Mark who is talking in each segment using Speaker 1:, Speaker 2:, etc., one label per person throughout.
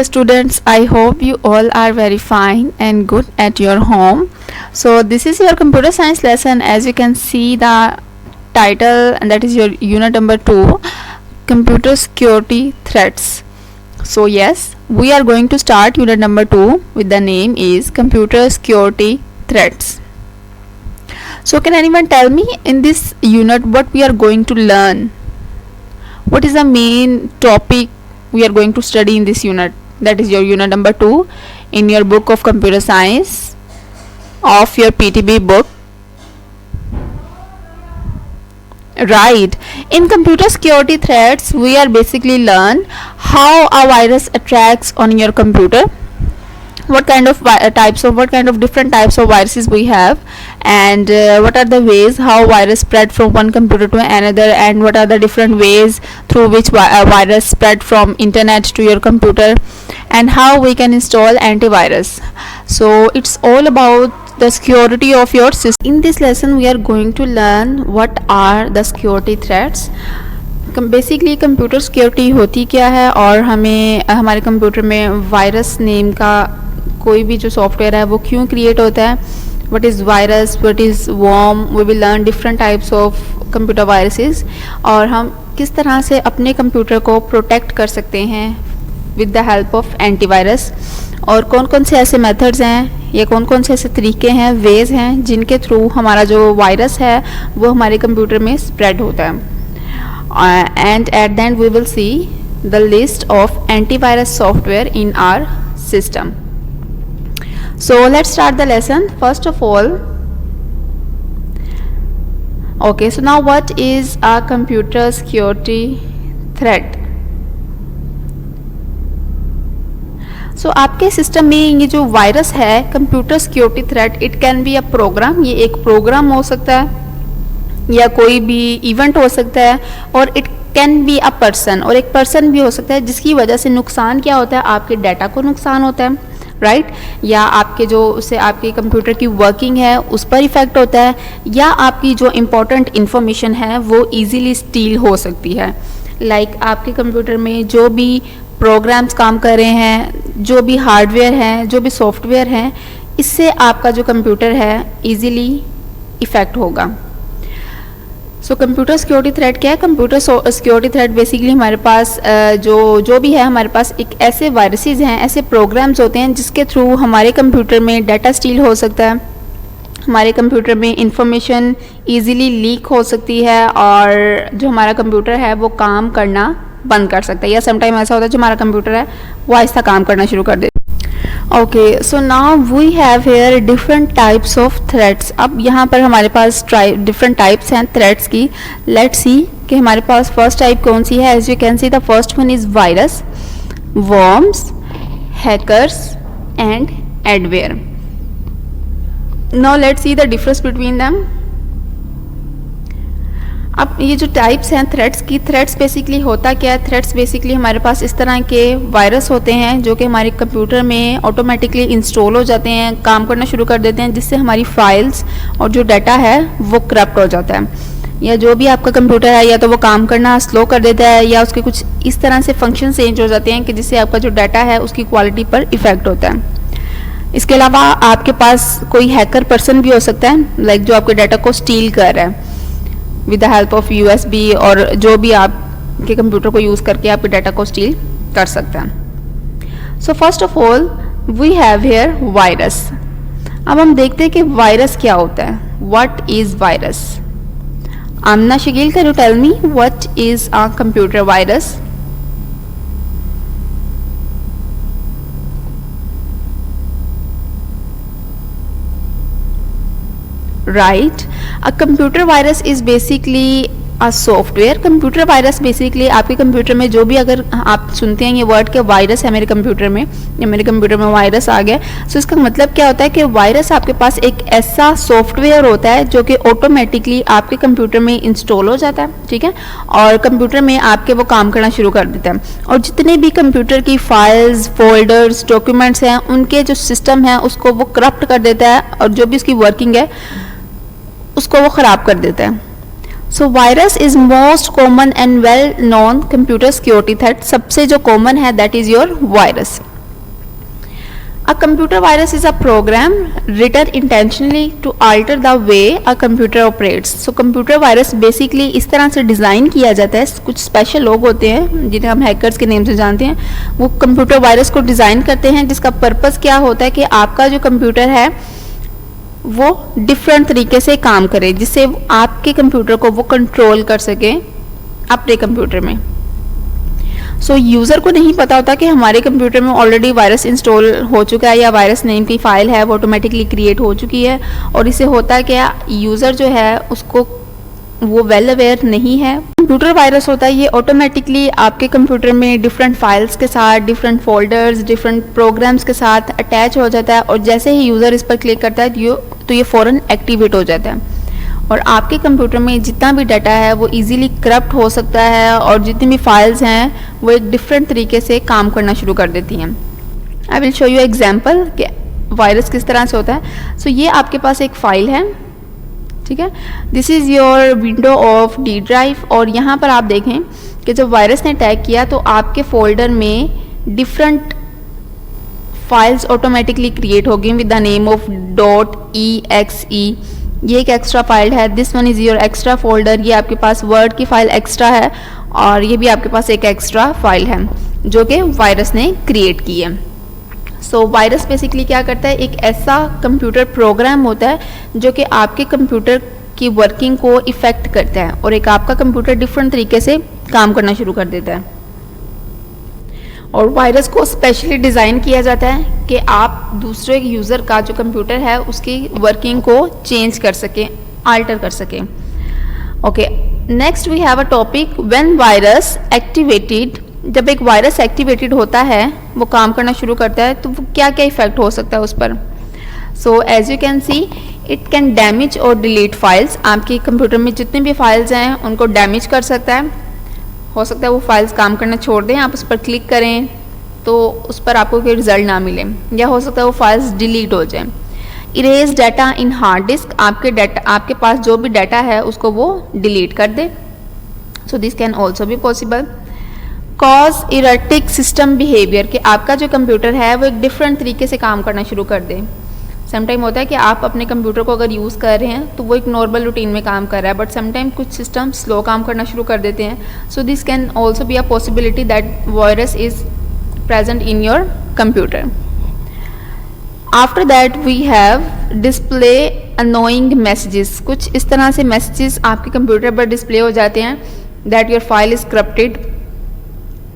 Speaker 1: Students, I hope you all are very fine and good at your home. So this is your computer science lesson. As you can see the title, and that is your unit number 2, computer security threats. So yes, we are going to start unit number 2 with the name is computer security threats. So can anyone tell me in this unit what we are going to learn? What is the main topic we are going to study in this unit? That is your unit number 2 in your book of computer science of your PTB book. Right, in computer security threats we are basically learn how a virus attacks on your computer, what kind of different types of viruses we have, and what are the ways how virus spread from one computer to another, and what are the different ways through which a virus spread from internet to your computer, and how we can install antivirus. So it's all about the security of your system. In this lesson we are going to learn what are the security threats. Basically computer security होती क्या है, और हमें हमारे computer में virus name का कोई भी जो सॉफ्टवेयर है वो क्यों क्रिएट होता है, what is virus, what is worm. We will learn different types of computer viruses, और हम किस तरह से अपने कंप्यूटर को प्रोटेक्ट कर सकते हैं with the help of antivirus, और कौन कौन से ऐसे मेथड्स हैं या कौन कौन से ऐसे तरीके हैं, वेज हैं जिनके थ्रू हमारा जो वायरस है वो हमारे कंप्यूटर में स्प्रेड होता है. And at the end we will see the list of antivirus software in our system. So let's start the lesson. First of all, okay, so now what is a computer security threat? So आपके system में ये जो virus है computer security threat, it can be a program. ये एक programme हो सकता है या कोई भी इवेंट हो सकता है, और it can be a person, और एक पर्सन भी हो सकता है जिसकी वजह से नुकसान क्या होता है, आपके डाटा को नुकसान होता है, राइट, या आपके जो उससे आपके कंप्यूटर की वर्किंग है उस पर इफेक्ट होता है, या आपकी जो इम्पोर्टेंट इन्फॉर्मेशन है वो इजीली स्टील हो सकती है. लाइक आपके कंप्यूटर में जो भी प्रोग्राम्स काम कर रहे हैं, जो भी हार्डवेयर हैं, जो भी सॉफ्टवेयर हैं, इससे आपका जो कंप्यूटर है इजीली इफेक्ट होगा. सो कंप्यूटर सिक्योरिटी थ्रेट क्या है? कंप्यूटर सिक्योरिटी थ्रेट बेसिकली हमारे पास जो भी है, हमारे पास एक ऐसे वायरसेस हैं, ऐसे प्रोग्राम्स होते हैं जिसके थ्रू हमारे कंप्यूटर में डाटा स्टील हो सकता है, हमारे कंप्यूटर में इंफॉर्मेशन इजीली लीक हो सकती है, और जो हमारा कंप्यूटर है वो काम करना बंद कर सकता है, या समटाइम ऐसा होता है जो हमारा कंप्यूटर है वो आहिस्ता काम करना शुरू कर देता है. Okay, so now we have here different types of threats. अब यहाँ पर हमारे पास डिफरेंट टाइप्स हैं थ्रेट्स की. लेट्स सी कि हमारे पास फर्स्ट टाइप कौन सी है. As you can see the first one is virus, worms, hackers and adware. Now let's see the difference between them. अब ये जो टाइप्स हैं थ्रेट्स की, थ्रेट्स बेसिकली होता क्या है? थ्रेट्स बेसिकली हमारे पास इस तरह के वायरस होते हैं जो कि हमारे कंप्यूटर में ऑटोमेटिकली इंस्टॉल हो जाते हैं, काम करना शुरू कर देते हैं, जिससे हमारी फाइल्स और जो डाटा है वो करप्ट हो जाता है, या जो भी आपका कंप्यूटर है या तो वो काम करना स्लो कर देता है, या उसके कुछ इस तरह से फंक्शन चेंज हो जाते हैं कि जिससे आपका जो डाटा है उसकी क्वालिटी पर इफेक्ट होता है. इसके अलावा आपके पास कोई हैकर पर्सन भी हो सकता है, लाइक जो आपके डाटा को स्टील कर रहा है with the help of USB, और जो भी आपके कंप्यूटर को यूज़ करके आपके डाटा को स्टील कर सकता है. So first of all we have here virus. अब हम देखते हैं कि वायरस क्या होता है. What is virus? Aamna Shakeel, can you tell me what is a computer virus? Right, a computer virus is basically a software. Computer virus basically आपके computer में जो भी, अगर आप सुनते हैं ये वर्ड के वायरस है मेरे कंप्यूटर में, या मेरे कंप्यूटर में वायरस आ गया, तो इसका मतलब क्या होता है कि वायरस आपके पास एक ऐसा सॉफ्टवेयर होता है जो कि ऑटोमेटिकली आपके कंप्यूटर में इंस्टॉल हो जाता है, ठीक है, और कंप्यूटर में आपके वो काम करना शुरू कर देता है, और जितने भी कंप्यूटर की फाइल्स, फोल्डर्स, डॉक्यूमेंट्स हैं, उनके जो सिस्टम है उसको वो करप्ट कर देता है, और जो भी उसकी वर्किंग है उसको वो ख़राब कर देता है. सो virus is most common and well known computer security threat. सबसे जो कॉमन है that is your virus. A computer virus is a program written intentionally to alter the way a computer operates. So computer virus basically इस तरह से design किया जाता है, कुछ स्पेशल लोग होते हैं जिन्हें हम हैकर्स के नेम से जानते हैं, वो कंप्यूटर वायरस को डिज़ाइन करते हैं जिसका पर्पस क्या होता है कि आपका जो कंप्यूटर है वो डिफरेंट तरीके से काम करे, जिससे आपके कंप्यूटर को वो कंट्रोल कर सके अपने कंप्यूटर में। सो यूज़र को नहीं पता होता कि हमारे कंप्यूटर में ऑलरेडी वायरस इंस्टॉल हो चुका है या वायरस नेम की फ़ाइल है वो ऑटोमेटिकली क्रिएट हो चुकी है, और इससे होता क्या, यूज़र जो है उसको वो वेल अवेयर नहीं है। कंप्यूटर वायरस होता है ये ऑटोमेटिकली आपके कंप्यूटर में डिफरेंट फाइल्स के साथ, डिफरेंट फोल्डर्स, डिफरेंट प्रोग्राम्स के साथ अटैच हो जाता है, और जैसे ही यूज़र इस पर क्लिक करता है तो ये फ़ौरन एक्टिवेट हो जाता है, और आपके कंप्यूटर में जितना भी डाटा है वो इजीली करप्ट हो सकता है, और जितनी भी फाइल्स हैं वो एक डिफरेंट तरीके से काम करना शुरू कर देती हैं। I will show you example कि वायरस किस तरह से होता है। सो ये आपके पास एक फ़ाइल है, ठीक है, this is your window of D drive, और यहाँ पर आप देखें कि जब वायरस ने अटैक किया तो आपके फोल्डर में डिफरेंट फाइल्स ऑटोमेटिकली क्रिएट हो गई with the name of .exe। ये एक एक्स्ट्रा फाइल है, this one is your extra folder, ये आपके पास वर्ड की फाइल एक्स्ट्रा है, और ये भी आपके पास एक एक्स्ट्रा फाइल है जो कि वायरस ने क्रिएट की है। सो वायरस बेसिकली क्या करता है, एक ऐसा कंप्यूटर प्रोग्राम होता है जो कि आपके कंप्यूटर की वर्किंग को इफ़ेक्ट करता है, और एक आपका कंप्यूटर डिफरेंट तरीके से काम करना शुरू कर देता है। और वायरस को स्पेशली डिज़ाइन किया जाता है कि आप दूसरे यूज़र का जो कंप्यूटर है उसकी वर्किंग को चेंज कर सकें, आल्टर कर सकें। Okay, next we have a topic when virus activated. जब एक वायरस एक्टिवेटेड होता है, वो काम करना शुरू करता है, तो वो क्या क्या इफेक्ट हो सकता है उस पर। So as you can see it can damage और डिलीट फाइल्स। आपके कंप्यूटर में जितने भी फाइल्स हैं उनको डैमेज कर सकता है, हो सकता है वो फाइल्स काम करना छोड़ दें, आप उस पर क्लिक करें तो उस पर आपको कोई रिजल्ट ना मिले, या हो सकता है वो फाइल्स डिलीट हो जाएं। Erase data in hard disk, आपके पास जो भी डाटा है उसको वो डिलीट कर दे। So this can also be possible. Cause erratic system behaviour, कि आपका जो कंप्यूटर है वो एक डिफरेंट तरीके से काम करना शुरू कर दे। समटाइम होता है कि आप अपने कंप्यूटर को अगर यूज़ कर रहे हैं तो वो एक नॉर्मल रूटीन में काम कर रहा है, बट समटाइम कुछ सिस्टम स्लो काम करना शुरू कर देते हैं। So this can also be a possibility that virus is present in your computer. After that we have display annoying messages. कुछ इस तरह से मैसेजेस आपके कंप्यूटर पर डिस्प्ले हो जाते हैं that your file is corrupted,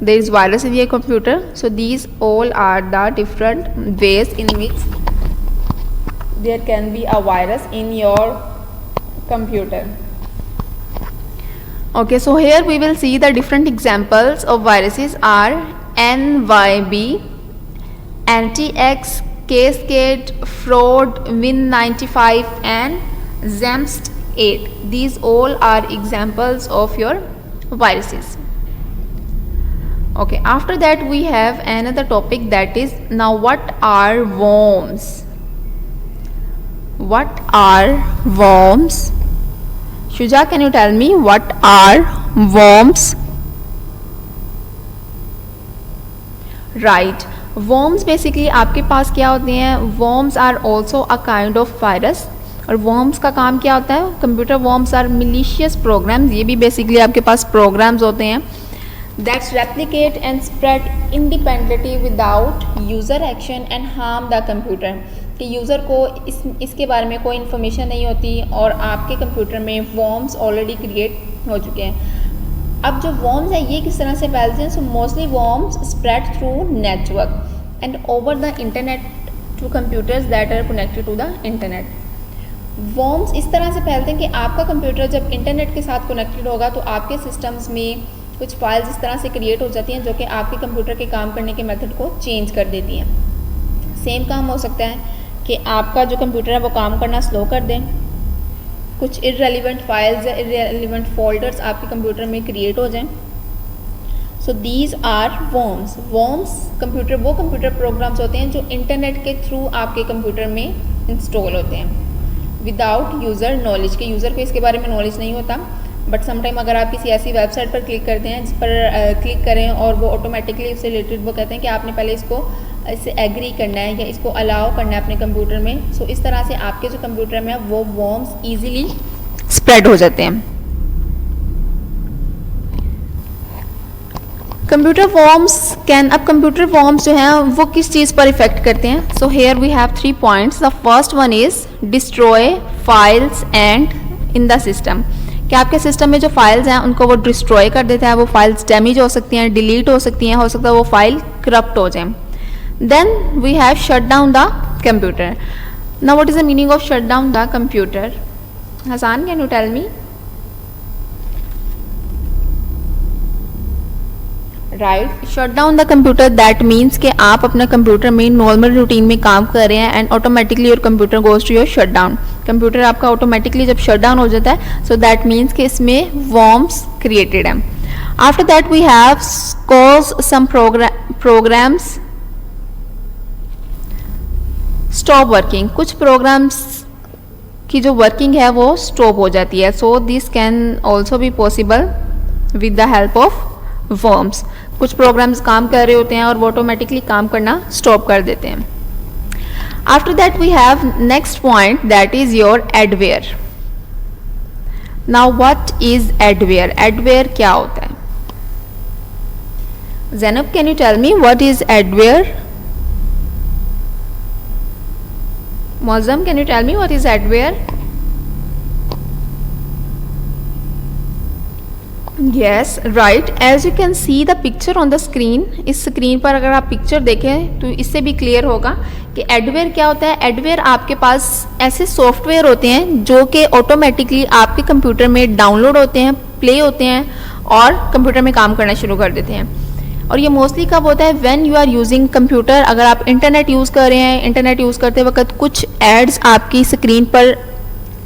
Speaker 1: there is virus in your computer. So these all are the different ways in which there can be a virus in your computer. Okay, so here we will see the different examples of viruses are NYB, Anti-X, Cascade, Fraud, Win95 and Zemst 8. These all are examples of your viruses. Okay, after that we have another topic, that is now what are worms. What are worms? Shuja, can you tell me what are worms? Right, worms basically आपके पास क्या होते हैं, worms are also a kind of virus। और worms का काम क्या होता है, computer worms are malicious programs, ये भी basically आपके पास programs होते हैं that replicate and spread independently without user action and harm the computer। कि यूज़र को इसके बारे में कोई इन्फॉर्मेशन नहीं होती और आपके कंप्यूटर में worms ऑलरेडी क्रिएट हो चुके हैं। अब जो worms है ये किस तरह से फैलते हैं, so mostly worms spread through network and over the internet to computers that are connected to the internet। worms इस तरह से फैलते हैं कि आपका कंप्यूटर जब इंटरनेट के साथ कनेक्टेड होगा तो आपके सिस्टम्स में कुछ फाइल्स इस तरह से क्रिएट हो जाती हैं जो कि आपके कंप्यूटर के काम करने के मेथड को चेंज कर देती हैं। सेम काम हो सकता है कि आपका जो कंप्यूटर है वो काम करना स्लो कर दें, कुछ इररेलेवेंट फाइल्स या इररेलेवेंट फोल्डर्स आपके कंप्यूटर में क्रिएट हो जाएं। So these are worms. Worms वो कंप्यूटर प्रोग्राम्स होते हैं जो इंटरनेट के थ्रू आपके कंप्यूटर में इंस्टॉल होते हैं विदाउट यूज़र नॉलेज, के यूज़र को इसके बारे में नॉलेज नहीं होता, बट समटाइम अगर आप किसी ऐसी वेबसाइट पर क्लिक करते हैं जिस पर क्लिक करें और वो ऑटोमेटिकली उससे रिलेटेड वो कहते हैं कि आपने पहले इसको इसे एग्री करना है या इसको अलाउ करना है अपने कंप्यूटर में। सो इस तरह से आपके जो कंप्यूटर में वो वर्म्स इजीली स्प्रेड हो जाते हैं। कंप्यूटर वर्म्स कैन, अब कंप्यूटर वर्म्स जो हैं वो किस चीज़ पर इफेक्ट करते हैं? So here we have 3 points. The first one is destroy files and in the system, कि आपके सिस्टम में जो फाइल्स हैं उनको वो डिस्ट्रॉय कर देता है। वो फाइल्स डैमेज हो सकती हैं, डिलीट हो सकती हैं, हो सकता है वो फाइल करप्ट हो जाए। Then we have shut down the computer. Now what is the meaning of shut down the computer? Hasan, can you tell me? Right, shut down the computer, that means कि आप अपना कंप्यूटर में normal routine में काम कर रहे हैं and automatically your computer goes to your shut down. Computer आपका ऑटोमेटिकली जब शट डाउन हो जाता है, सो दैट मीन्स कि इसमें वर्म्स क्रिएटेड हैं। After that we have cause some programs stop working, कुछ प्रोग्राम्स की जो वर्किंग है वो स्टॉप हो जाती है। So this can also be possible with the help of worms. कुछ प्रोग्राम्स काम कर रहे होते हैं और वो ऑटोमेटिकली काम करना स्टॉप कर देते हैं। After that we have next point, that is your adware. Now what is adware? Adware क्या होता है? Zainab, can you tell me what is adware? Moazzam, can you tell me what is adware? Yes, right, as you can see the picture on the screen. इस screen पर अगर आप picture देखें तो इससे भी क्लियर होगा कि एडवेयर क्या होता है। एडवेयर आपके पास ऐसे सॉफ्टवेयर होते हैं जो कि ऑटोमेटिकली आपके कंप्यूटर में डाउनलोड होते हैं, प्ले होते हैं और कंप्यूटर में काम करना शुरू कर देते हैं। और ये मोस्टली कब होता है? When you are using computer. अगर आप इंटरनेट यूज़ कर रहे हैं, इंटरनेट यूज़ करते वक्त कुछ एड्स आपकी स्क्रीन पर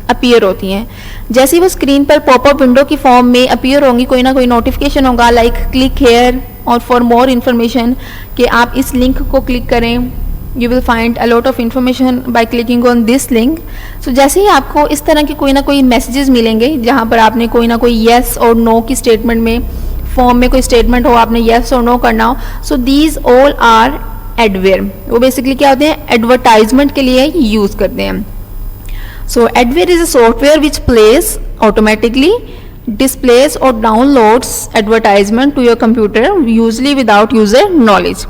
Speaker 1: अपीयर होती हैं। जैसे ही वो स्क्रीन पर पॉपअप विंडो की फॉर्म में अपीयर होंगी, कोई ना कोई नोटिफिकेशन होगा like click here or for more information, कि आप इस लिंक को क्लिक करें, you will find a lot of information by clicking on this link. So जैसे ही आपको इस तरह के कोई ना कोई मैसेजेस मिलेंगे जहाँ पर आपने कोई ना कोई येस और नो की स्टेटमेंट में, फॉर्म में कोई स्टेटमेंट हो, आपने येस और नो करना हो, so these all are adware. वो बेसिकली क्या होते हैं? एडवर्टाइजमेंट के लिए यूज़ करते हैं। So adware is a software which plays automatically, displays or downloads advertisement to your computer usually without user knowledge.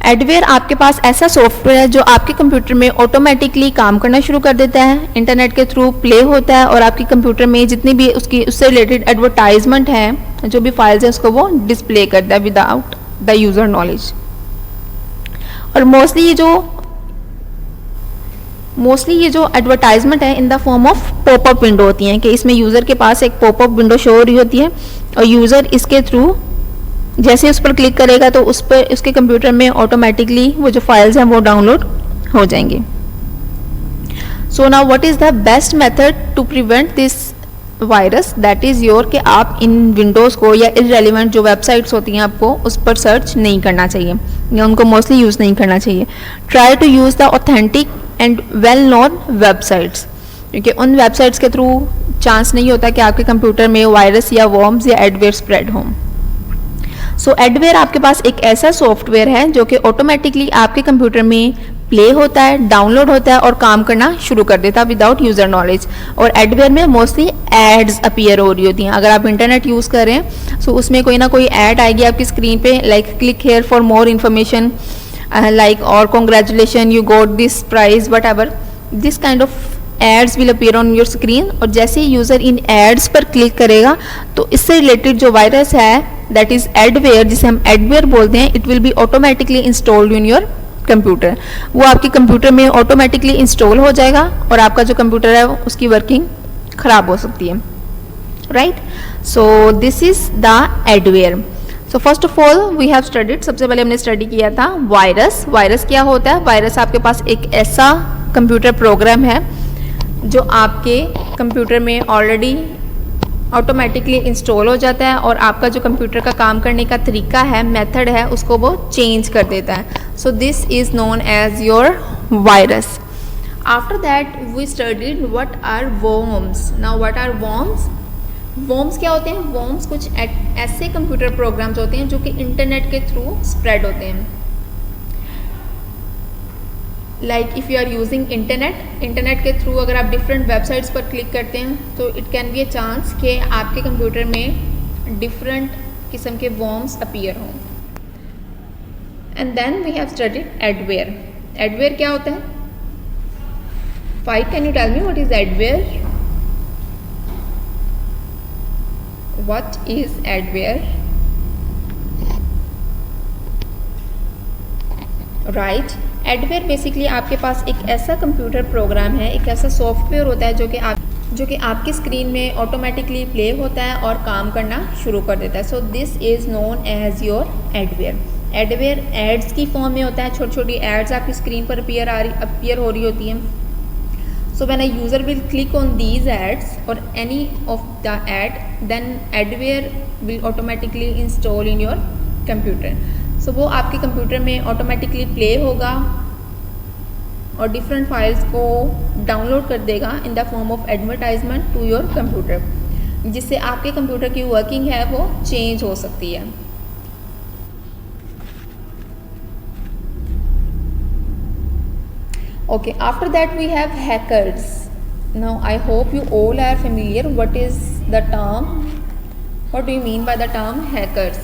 Speaker 1: Adware आपके पास ऐसा सॉफ्टवेयर है जो आपके कंप्यूटर में ऑटोमेटिकली काम करना शुरू कर देता है, इंटरनेट के थ्रू प्ले होता है और आपके कंप्यूटर में जितनी भी उससे रिलेटेड एडवर्टाइजमेंट है, जो भी फाइल्स हैं, उसको वो डिस्प्ले करता है विदाउट द यूज़र नॉलेज। और मोस्टली ये जो एडवर्टाइजमेंट है इन the form of popup window होती हैं, कि इसमें यूज़र के पास एक पॉपअप विंडो शो हो रही होती है और यूज़र इसके थ्रू जैसे उस पर क्लिक करेगा तो उस पर उसके कंप्यूटर में ऑटोमेटिकली वो जो फाइल्स हैं वो डाउनलोड हो जाएंगे। So now what is the best method to prevent this virus? That is your, कि आप इन विंडोज़ को या इररेलेवेंट जो वेबसाइट्स होती हैं आपको उस पर सर्च नहीं करना चाहिए या उनको मोस्टली यूज़ नहीं करना चाहिए। Try to use the authentic and well known websites, क्योंकि उन वेबसाइट्स के थ्रू चांस नहीं होता कि आपके कंप्यूटर में वायरस या वर्म्स या एडवेयर स्प्रेड हों। सो एडवेयर आपके पास एक ऐसा सॉफ्टवेयर है जो कि ऑटोमेटिकली आपके कंप्यूटर में प्ले होता है, डाउनलोड होता है और काम करना शुरू कर देता है विदाउट यूज़र नॉलेज। और एडवेयर में मोस्टली एड्स अपीयर हो रही होती हैं। अगर आप इंटरनेट यूज़ कर रहे हैं सो उसमें कोई ना कोई ऐड आएगी आपकी स्क्रीन पे, like click here for more information, like or congratulations you got this prize, whatever, this kind of ads will appear on your screen। और जैसे ही यूज़र इन एड्स पर क्लिक करेगा तो इससे रिलेटेड जो वायरस है दैट इज़ एडवेयर, जिसे हम एडवेयर बोलते हैं, it will be automatically installed in your computer. वो आपके कंप्यूटर में ऑटोमेटिकली इंस्टॉल हो जाएगा और आपका जो कंप्यूटर है उसकी वर्किंग ख़राब हो सकती है, right. So this is the adware. So first of all we have studied, सबसे पहले हमने स्टडी किया था वायरस। वायरस क्या होता है? वायरस आपके पास एक ऐसा कंप्यूटर प्रोग्राम है जो आपके कंप्यूटर में ऑलरेडी ऑटोमेटिकली इंस्टॉल हो जाता है और आपका जो कंप्यूटर का काम करने का तरीका है, मेथड है, उसको वो चेंज कर देता है। So this is known as your virus. After that we studied what are worms. Now what are worms? Worms क्या होते हैं? वर्म्स कुछ ऐसे कंप्यूटर प्रोग्राम्स होते हैं जो कि इंटरनेट के थ्रू स्प्रेड होते हैं। Like if you are using internet के थ्रू अगर आप डिफरेंट वेबसाइट्स पर क्लिक करते हैं तो it can be a chance कि आपके कंप्यूटर में डिफरेंट किस्म के वॉर्म्स अपीयर हों। And then we have studied adware. Adware क्या होता है? फाइव, can you tell me what is adware? What is adware? Right, adware basically आपके पास एक ऐसा कंप्यूटर प्रोग्राम है, एक ऐसा सॉफ्टवेयर होता है जो कि आपकी स्क्रीन में ऑटोमेटिकली प्ले होता है और काम करना शुरू कर देता है। So this is known as your adware. Adware ads की फॉर्म में होता है, छोटी छोटी एड्स आपकी स्क्रीन पर अपीयर हो रही होती हैं। So when a user will click on these ads or any of the ad, then adware will automatically install in your computer. So वो आपके कंप्यूटर में ऑटोमेटिकली प्ले होगा और डिफरेंट फाइल्स को डाउनलोड कर देगा in the form of advertisement to your computer, जिससे आपके कंप्यूटर की वर्किंग है वो चेंज हो सकती है। Okay, after that we have hackers. Now I hope you all are familiar what is the term, what do you mean by the term hackers?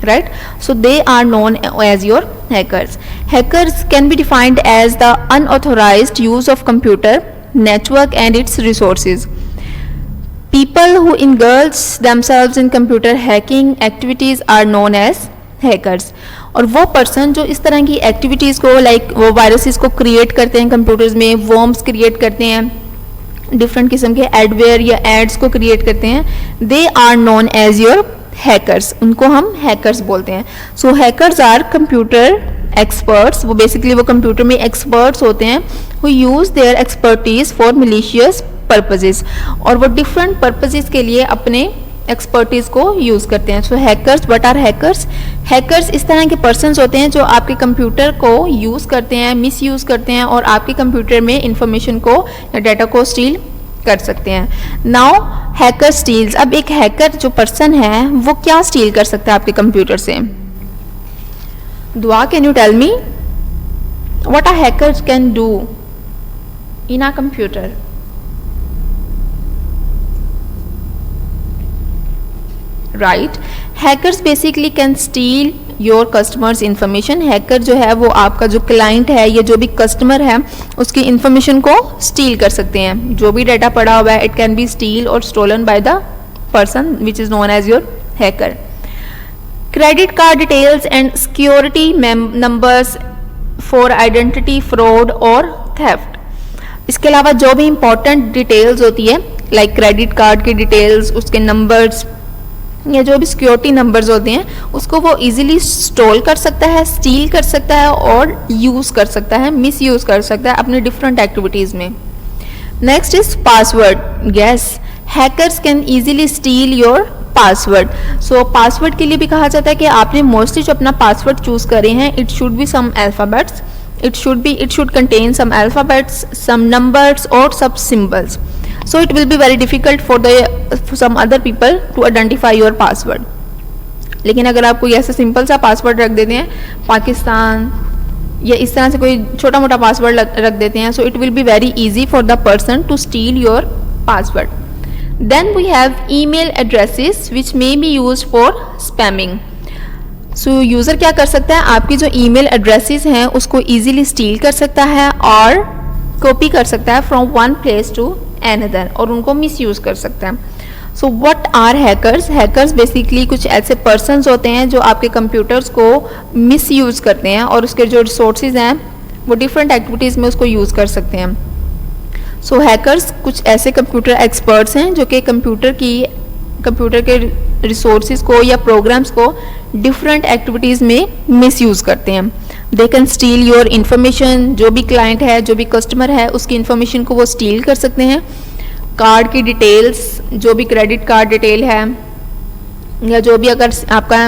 Speaker 1: Right, so they are known as your hackers. Hackers can be defined as the unauthorized use of computer network and its resources. People who engage themselves in computer hacking activities are known as hackers. और वो person जो इस तरह की activities को like वो viruses को create करते हैं कंप्यूटर्स में, वॉर्म्स क्रिएट करते हैं, डिफरेंट किस्म के एडवेयर या एड्स को क्रिएट करते हैं, they are known as your hackers. उनको हम हैकर्स बोलते हैं। So hackers are computer experts. वो बेसिकली वो कंप्यूटर में एक्सपर्ट्स होते हैं who use their expertise for malicious purposes, और वो डिफरेंट पर्पजेज के लिए अपने एक्सपर्टीज को यूज़ करते हैं। So hackers, what are hackers? Hackers इस तरह के पर्सन्स होते हैं जो आपके कंप्यूटर को यूज़ करते हैं, मिस यूज़ करते हैं और आपके कंप्यूटर में इंफॉर्मेशन को या डाटा को स्टील कर सकते हैं। Now hacker steals. अब एक हैकर जो पर्सन है वो क्या स्टील कर सकता है आपके कंप्यूटर से? Dua, can you tell me what a hacker can do in a computer? Right, hackers basically can steal your customers information. Hacker जो है वो आपका जो क्लाइंट है या जो भी कस्टमर है उसकी इंफॉर्मेशन को स्टील कर सकते हैं। जो भी डाटा पड़ा हुआ है इट कैन बी स्टील और stolen by the person which is known as your hacker. Credit card details and security numbers for identity fraud और थेफ्ट। इसके अलावा जो भी इंपॉर्टेंट डिटेल्स होती है लाइक क्रेडिट कार्ड की डिटेल्स, उसके नंबर्स या जो भी सिक्योरिटी नंबर्स होते हैं उसको वो इजीली स्टोल कर सकता है, स्टील कर सकता है और यूज़ कर सकता है, मिस यूज़ कर सकता है अपने डिफरेंट एक्टिविटीज़ में। Next is password. Yes, hackers can easily steel your password. So password के लिए भी कहा जाता है कि आपने मोस्टली जो अपना पासवर्ड चूज़ करे हैं it should be some alphabets, it should contain some alphabets, some numbers or some symbols. So it will be very difficult for some other people to identify your password. लेकिन अगर आप कोई ऐसा simple सा password रख देते हैं पाकिस्तान या इस तरह से कोई छोटा मोटा पासवर्ड रख देते हैं, so it will be very easy for the person to steal your password. Then we have email addresses which may be used for spamming. So user क्या कर सकता है, आपकी जो ईमेल एड्रेसेस हैं उसको इजीली स्टील कर सकता है और कॉपी कर सकता है from one place to another और उनको मिस यूज़ कर सकता है। So what are hackers? Hackers basically कुछ ऐसे पर्सन्स होते हैं जो आपके कंप्यूटर्स को मिस यूज़ करते हैं और उसके जो रिसोर्सेज हैं वो डिफरेंट एक्टिविटीज़ में उसको यूज़ कर सकते हैं। सो हैकर्स कुछ ऐसे कंप्यूटर एक्सपर्ट्स हैं जो कि कंप्यूटर के रिसोर्सेज को या प्रोग्राम्स को डिफरेंट एक्टिविटीज़ में मिस यूज़ करते हैं। They can steal your information. जो भी क्लाइंट है, जो भी कस्टमर है, उसकी इन्फॉर्मेशन को वो स्टील कर सकते हैं। कार्ड की डिटेल्स, जो भी क्रेडिट कार्ड डिटेल है या जो भी अगर आपका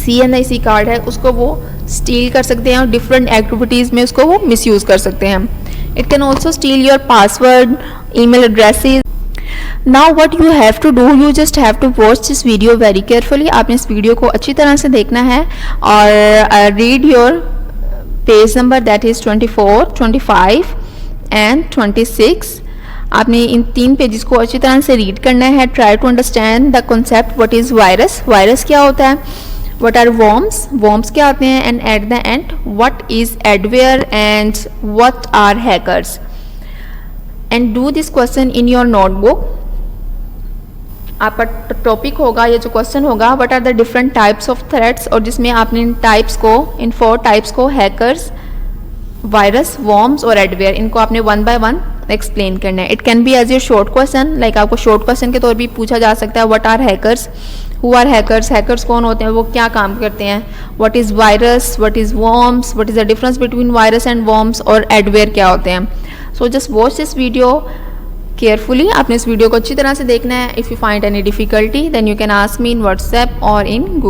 Speaker 1: CNIC कार्ड है उसको वो स्टील कर सकते हैं और डिफरेंट एक्टिविटीज़ में उसको वो मिस यूज़ कर सकते हैं। It can also steel your password, email addresses. Now what you have to do, you just have to watch this video very carefully. आपने इस वीडियो को अच्छी तरह से देखना है और read your page number that is 24, 25 and 26। आपने इन 3 पेजेस को अच्छी तरह से रीड करना है। Try to understand the concept what is virus, virus क्या होता है, व्हाट आर वॉर्म्स, वॉर्म्स क्या आते हैं, and at the end what is adware and what are hackers. And do this question in your notebook. आपका topic होगा, ये जो क्वेश्चन होगा, what are the different types of threats, और जिसमें आपने इन टाइप्स को, इन 4 टाइप्स को, हैकर्स, वायरस, वॉर्म्स और एडवेयर, इनको आपने 1 बाय 1 एक्सप्लेन करना है। It can be as a short question, like आपको शॉर्ट क्वेश्चन के तौर भी पूछा जा सकता है। What are hackers, who are hackers, hackers कौन होते हैं, वो क्या काम करते हैं, what is virus, what is worms, what is the difference between virus and worms, और एडवेयर क्या होते हैं। So just watch this video carefully. आपने इस वीडियो को अच्छी तरह से देखना है। If you find any difficulty then you can ask me in WhatsApp और इन गूगल।